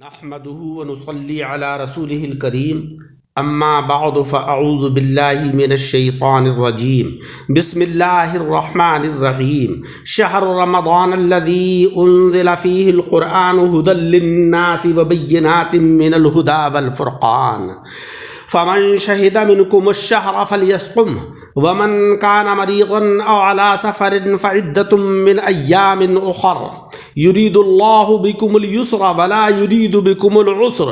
نحمده ونصلي على رسوله الكريم اما بعد فاعوذ بالله من الشيطان الرجيم بسم الله الرحمن الرحيم شهر رمضان الذي انزل فيه القرآن هدى للناس وبينات من الهدى والفرقان فمن شهد منكم الشهر فليصمه ومن كان مريضا او على سفر فعدة من ايام اخر يريد الله بكم اليسر ولا يريد بكم العسر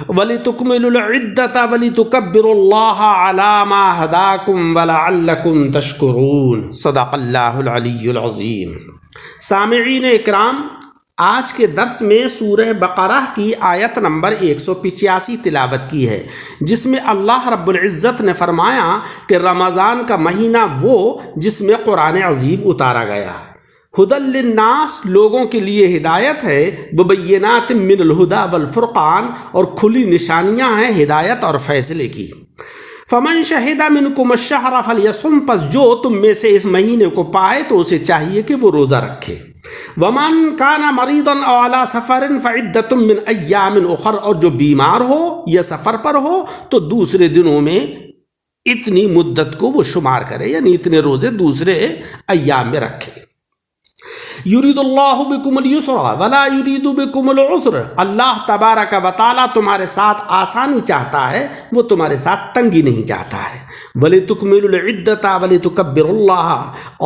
ولتكملوا العدة ولتكبروا الله على ما هداكم ولعلكم تشكرون صدق اللہ العلی العظیم۔ سامعین اکرام، آج کے درس میں سورہ بقرہ کی آیت نمبر 185 تلاوت کی ہے، جس میں اللہ رب العزت نے فرمایا کہ رمضان کا مہینہ وہ جس میں قرآن عظیم اتارا گیا، ہدی للناس لوگوں کے لیے ہدایت ہے، وبینات من الہدی والفرقان اور کھلی نشانیاں ہیں ہدایت اور فیصلے کی۔ فمن شہد منکم الشہر فلیصم، پس جو تم میں سے اس مہینے کو پائے تو اسے چاہیے کہ وہ روزہ رکھے۔ ومن کان مریضا او علی سفر فعدۃ من ایام اخر، اور جو بیمار ہو یا سفر پر ہو تو دوسرے دنوں میں اتنی مدت کو وہ شمار کرے، یعنی اتنے روزے دوسرے ایام میں رکھے۔ یرید اللہ بکم الیسر ولا یرید بکم العسر، اللہ تبارک و تعالیٰ تمہارے ساتھ آسانی چاہتا ہے، وہ تمہارے ساتھ تنگی نہیں چاہتا ہے۔ وَلِتُكْمِلُوا الْعِدَّةَ وَلِتُكَبِّرُوا اللَّهَ،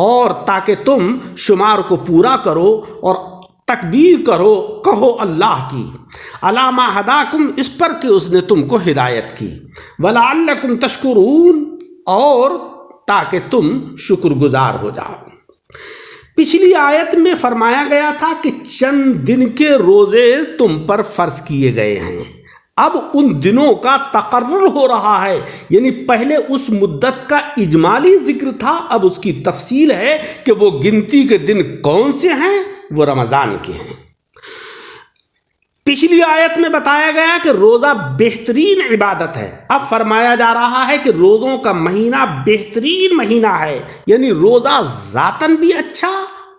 اور تاکہ تم شمار کو پورا کرو اور تکبیر کرو، کہو اللہ کی، عَلَىٰ مَا هَدَاكُمْ، اس پر کہ اس نے تم کو ہدایت کی، وَلَعَلَّكُمْ تَشْكُرُونَ، اور تاکہ تم شکر گزار ہو جاؤ۔ پچھلی آیت میں فرمایا گیا تھا کہ چند دن کے روزے تم پر فرض کیے گئے ہیں، اب ان دنوں کا تقرر ہو رہا ہے، یعنی پہلے اس مدت کا اجمالی ذکر تھا، اب اس کی تفصیل ہے کہ وہ گنتی کے دن کون سے ہیں، وہ رمضان کے ہیں۔ پچھلی آیت میں بتایا گیا کہ روزہ بہترین عبادت ہے، اب فرمایا جا رہا ہے کہ روزوں کا مہینہ بہترین مہینہ ہے، یعنی روزہ ذاتاً بھی اچھا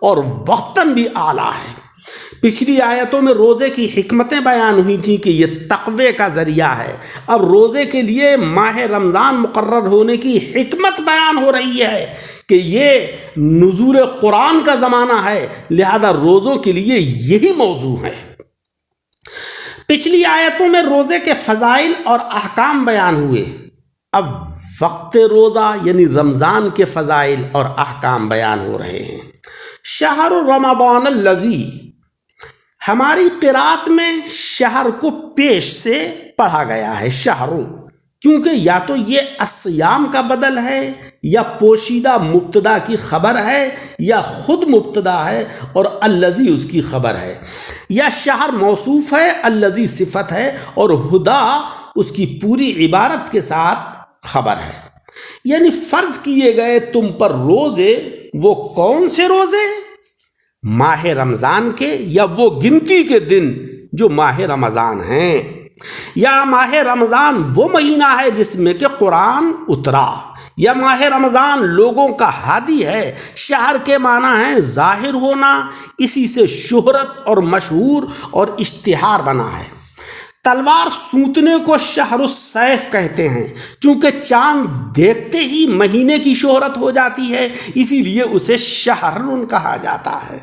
اور وقتاً بھی اعلیٰ ہے۔ پچھلی آیتوں میں روزے کی حکمتیں بیان ہوئی تھیں کہ یہ تقوی کا ذریعہ ہے، اب روزے کے لیے ماہ رمضان مقرر ہونے کی حکمت بیان ہو رہی ہے کہ یہ نزول قرآن کا زمانہ ہے، لہذا روزوں کے لیے یہی موضوع ہے۔ پچھلی آیتوں میں روزے کے فضائل اور احکام بیان ہوئے، اب وقت روزہ یعنی رمضان کے فضائل اور احکام بیان ہو رہے ہیں۔ شہر رمضان الذی، ہماری قرات میں شہر کو پیش سے پڑھا گیا ہے، شہرو، کیونکہ یا تو یہ الصیام کا بدل ہے، یا پوشیدہ مبتدا کی خبر ہے، یا خود مبتدا ہے اور الذی اس کی خبر ہے، یا شہر موصوف ہے، الذی صفت ہے، اور ہدا اس کی پوری عبارت کے ساتھ خبر ہے۔ یعنی فرض کیے گئے تم پر روزے، وہ کون سے روزے؟ ماہ رمضان کے، یا وہ گنتی کے دن جو ماہ رمضان ہیں، یا ماہ رمضان وہ مہینہ ہے جس میں کہ قرآن اترا، یا ماہ رمضان لوگوں کا ہادی ہے۔ شہر کے معنی ہے ظاہر ہونا، اسی سے شہرت اور مشہور اور اشتہار بنا ہے۔ تلوار سونتنے کو شہر السیف کہتے ہیں، چونکہ چاند دیکھتے ہی مہینے کی شہرت ہو جاتی ہے، اسی لیے اسے شہر کہا جاتا ہے۔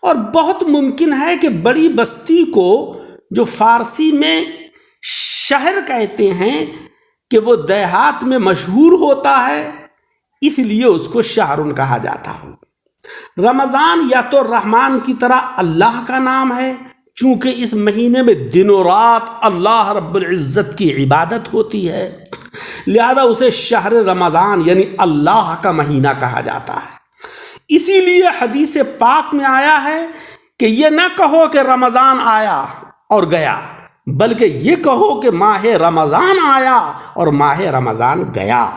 اور بہت ممکن ہے کہ بڑی بستی کو جو فارسی میں شہر کہتے ہیں کہ وہ دیہات میں مشہور ہوتا ہے، اس لیے اس کو شہر کہا جاتا ہو۔ رمضان یا تو رحمان کی طرح اللہ کا نام ہے، چونکہ اس مہینے میں دن و رات اللہ رب العزت کی عبادت ہوتی ہے، لہذا اسے شہر رمضان یعنی اللہ کا مہینہ کہا جاتا ہے۔ اسی لیے حدیث پاک میں آیا ہے کہ یہ نہ کہو کہ رمضان آیا اور گیا، بلکہ یہ کہو کہ ماہ رمضان آیا اور ماہ رمضان گیا۔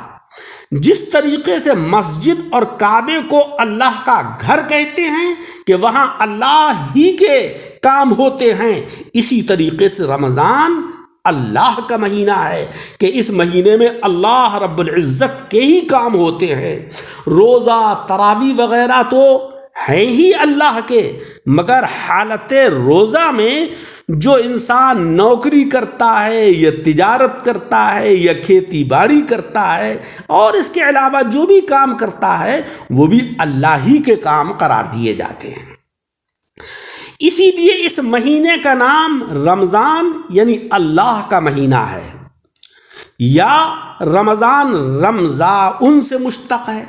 جس طریقے سے مسجد اور کعبے کو اللہ کا گھر کہتے ہیں کہ وہاں اللہ ہی کے کام ہوتے ہیں، اسی طریقے سے رمضان اللہ کا مہینہ ہے کہ اس مہینے میں اللہ رب العزت کے ہی کام ہوتے ہیں۔ روزہ، تراویح وغیرہ تو ہیں ہی اللہ کے، مگر حالت روزہ میں جو انسان نوکری کرتا ہے یا تجارت کرتا ہے یا کھیتی باڑی کرتا ہے اور اس کے علاوہ جو بھی کام کرتا ہے وہ بھی اللہ ہی کے کام قرار دیے جاتے ہیں۔ اسی لیے اس مہینے کا نام رمضان یعنی اللہ کا مہینہ ہے، یا رمضان رمضان سے مشتق ہے۔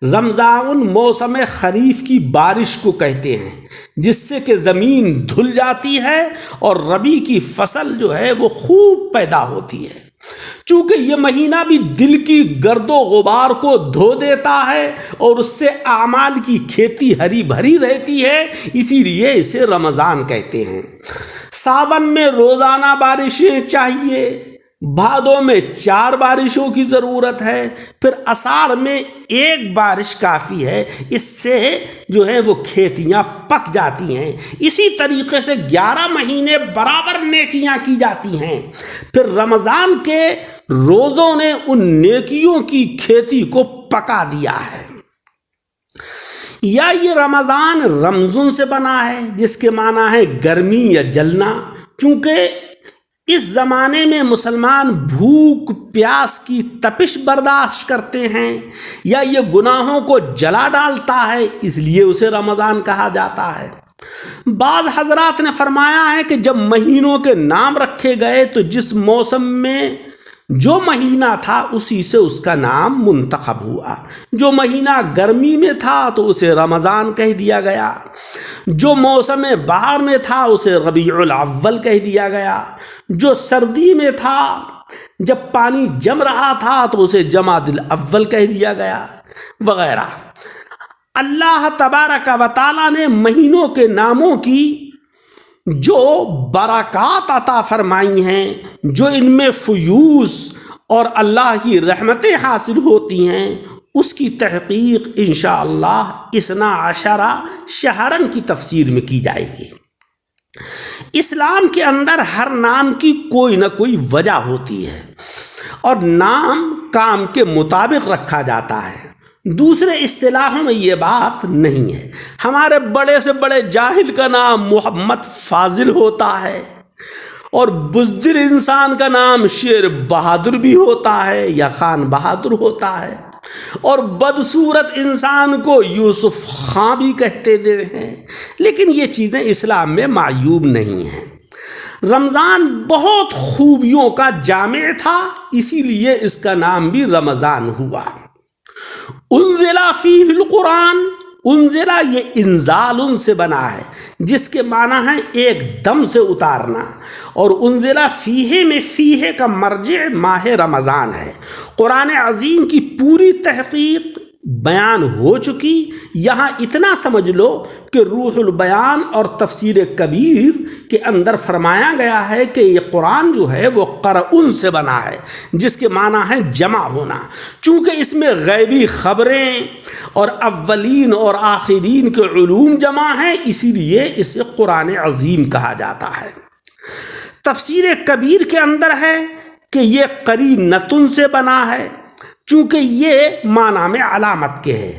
رمضان موسم خریف کی بارش کو کہتے ہیں، جس سے کہ زمین دھل جاتی ہے اور ربیع کی فصل جو ہے وہ خوب پیدا ہوتی ہے۔ چونکہ یہ مہینہ بھی دل کی گرد و غبار کو دھو دیتا ہے اور اس سے اعمال کی کھیتی ہری بھری رہتی ہے، اسی لیے اسے رمضان کہتے ہیں۔ ساون میں روزانہ بارشیں چاہیے، بھادو میں 4 بارشوں کی ضرورت ہے، پھر اساڑھ میں 1 بارش کافی ہے، اس سے جو ہے وہ کھیتیاں پک جاتی ہیں۔ اسی طریقے سے 11 مہینے برابر نیکیاں کی جاتی ہیں، پھر رمضان کے روزوں نے ان نیکیوں کی کھیتی کو پکا دیا ہے۔ یا یہ رمضان رمضان سے بنا ہے، جس کے معنی ہے گرمی یا جلنا، چونکہ اس زمانے میں مسلمان بھوک پیاس کی تپش برداشت کرتے ہیں، یا یہ گناہوں کو جلا ڈالتا ہے، اس لیے اسے رمضان کہا جاتا ہے۔ بعض حضرات نے فرمایا ہے کہ جب مہینوں کے نام رکھے گئے تو جس موسم میں جو مہینہ تھا اسی سے اس کا نام منتخب ہوا۔ جو مہینہ گرمی میں تھا تو اسے رمضان کہہ دیا گیا، جو موسم بہار میں تھا اسے ربیع الاول کہہ دیا گیا، جو سردی میں تھا جب پانی جم رہا تھا تو اسے جمادی الاول کہہ دیا گیا، وغیرہ۔ اللہ تبارک و تعالیٰ نے مہینوں کے ناموں کی جو برکات عطا فرمائی ہیں، جو ان میں فیوز اور اللہ کی رحمتیں حاصل ہوتی ہیں، اس کی تحقیق انشاءاللہ 12 شہرن کی تفسیر میں کی جائے گی۔ اسلام کے اندر ہر نام کی کوئی نہ کوئی وجہ ہوتی ہے اور نام کام کے مطابق رکھا جاتا ہے۔ دوسرے اصطلاحوں میں یہ بات نہیں ہے۔ ہمارے بڑے سے بڑے جاہل کا نام محمد فاضل ہوتا ہے، اور بزدل انسان کا نام شیر بہادر بھی ہوتا ہے یا خان بہادر ہوتا ہے، اور بدصورت انسان کو یوسف خاں بھی کہتے ہیں، لیکن یہ چیزیں اسلام میں معیوب نہیں ہیں۔ رمضان بہت خوبیوں کا جامع تھا، اسی لیے اس کا نام بھی رمضان ہوا۔ انزل فیہ القرآن، انزل یہ انزال سے بنا ہے، جس کے معنی ہے ایک دم سے اتارنا، اور انزل فیہ میں فیہ کا مرجع ماہ رمضان ہے۔ قرآن عظیم کی پوری تحقیق بیان ہو چکی، یہاں اتنا سمجھ لو کہ روح البیان اور تفسیر کبیر کے اندر فرمایا گیا ہے کہ یہ قرآن جو ہے وہ قرؤن سے بنا ہے، جس کے معنی ہے جمع ہونا۔ چونکہ اس میں غیبی خبریں اور اولین اور آخرین کے علوم جمع ہیں، اسی لیے اسے قرآن عظیم کہا جاتا ہے۔ تفسیر کبیر کے اندر ہے کہ یہ قرینۃ سے بنا ہے، چونکہ یہ معنی میں علامت کے ہے،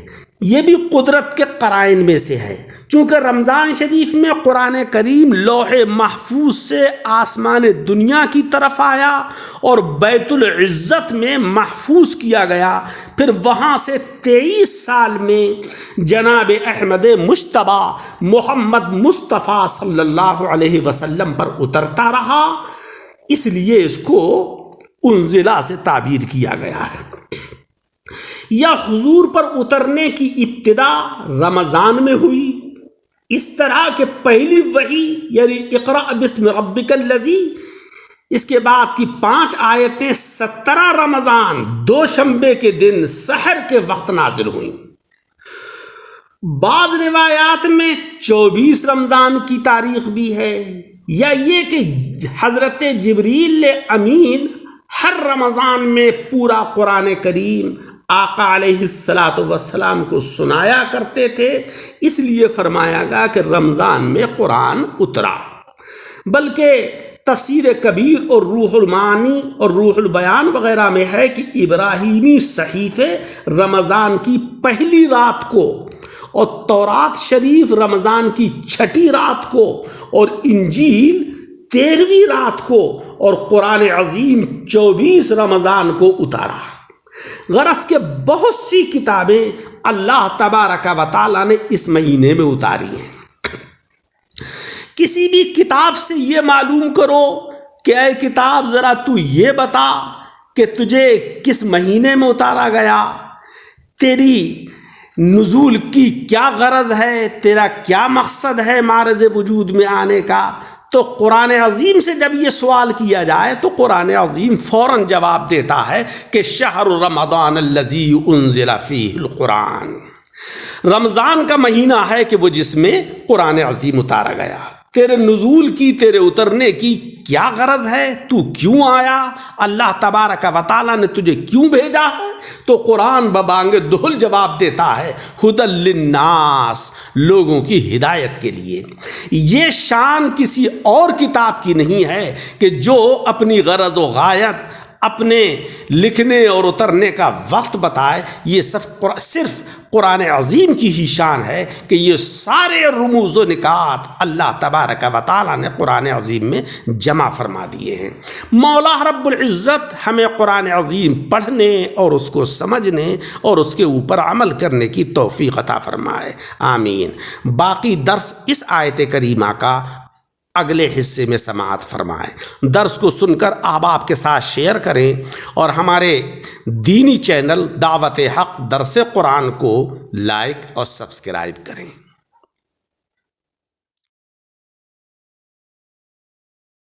یہ بھی قدرت کے قرائن میں سے ہے۔ چونکہ رمضان شریف میں قرآن کریم لوح محفوظ سے آسمان دنیا کی طرف آیا اور بیت العزت میں محفوظ کیا گیا، پھر وہاں سے 23 سال میں جناب احمد مجتبیٰ محمد مصطفیٰ صلی اللہ علیہ وسلم پر اترتا رہا، اس لیے اس کو انزلہ سے تعبیر کیا گیا ہے۔ یا حضور پر اترنے کی ابتدا رمضان میں ہوئی، اس طرح کہ پہلی وحی یعنی اقرأ بسم ربک الذی، اس کے بعد کی 5 آیتیں 17 رمضان دوشنبے کے دن سحر کے وقت نازل ہوئیں۔ بعض روایات میں 24 رمضان کی تاریخ بھی ہے، یا یہ کہ حضرت جبریل امین ہر رمضان میں پورا قرآن کریم آقا علیہ السلام کو سنایا کرتے تھے، اس لیے فرمایا گیا کہ رمضان میں قرآن اترا۔ بلکہ تفسیر کبیر اور روح المعانی اور روح البیان وغیرہ میں ہے کہ ابراہیمی صحیفے رمضان کی پہلی رات کو، اور تورات شریف رمضان کی 6ٹھی رات کو، اور انجیل 13ویں رات کو اور قرآن عظیم 24 رمضان کو اتارا۔ غرض کہ بہت سی کتابیں اللہ تبارک و تعالیٰ نے اس مہینے میں اتاری ہیں۔ کسی بھی کتاب سے یہ معلوم کرو کہ اے کتاب ذرا تو یہ بتا کہ تجھے کس مہینے میں اتارا گیا، تیری نزول کی کیا غرض ہے، تیرا کیا مقصد ہے معرض وجود میں آنے کا۔ تو قرآن عظیم سے جب یہ سوال کیا جائے تو قرآن عظیم فوراً جواب دیتا ہے کہ شہر رمضان الذی انزل فیہ القرآن، رمضان کا مہینہ ہے کہ وہ جس میں قرآن عظیم اتارا گیا۔ تیرے نزول کی، تیرے اترنے کی کیا غرض ہے، تو کیوں آیا، اللہ تبارک و تعالیٰ نے تجھے کیوں بھیجا ہے؟ تو قرآن ببانگ دہل جواب دیتا ہے ھدی للناس، لوگوں کی ہدایت کے لیے۔ یہ شان کسی اور کتاب کی نہیں ہے کہ جو اپنی غرض و غایت، اپنے لکھنے اور اترنے کا وقت بتائے۔ یہ صرف قرآن عظیم کی ہی شان ہے کہ یہ سارے رموز و نکات اللہ تبارک و تعالیٰ نے قرآن عظیم میں جمع فرما دیے ہیں۔ مولا رب العزت ہمیں قرآن عظیم پڑھنے اور اس کو سمجھنے اور اس کے اوپر عمل کرنے کی توفیق عطا فرمائے، آمین۔ باقی درس اس آیت کریمہ کا اگلے حصے میں سماعت فرمائیں۔ درس کو سن کر احباب کے ساتھ شیئر کریں اور ہمارے دینی چینل دعوت حق درس قرآن کو لائک اور سبسکرائب کریں۔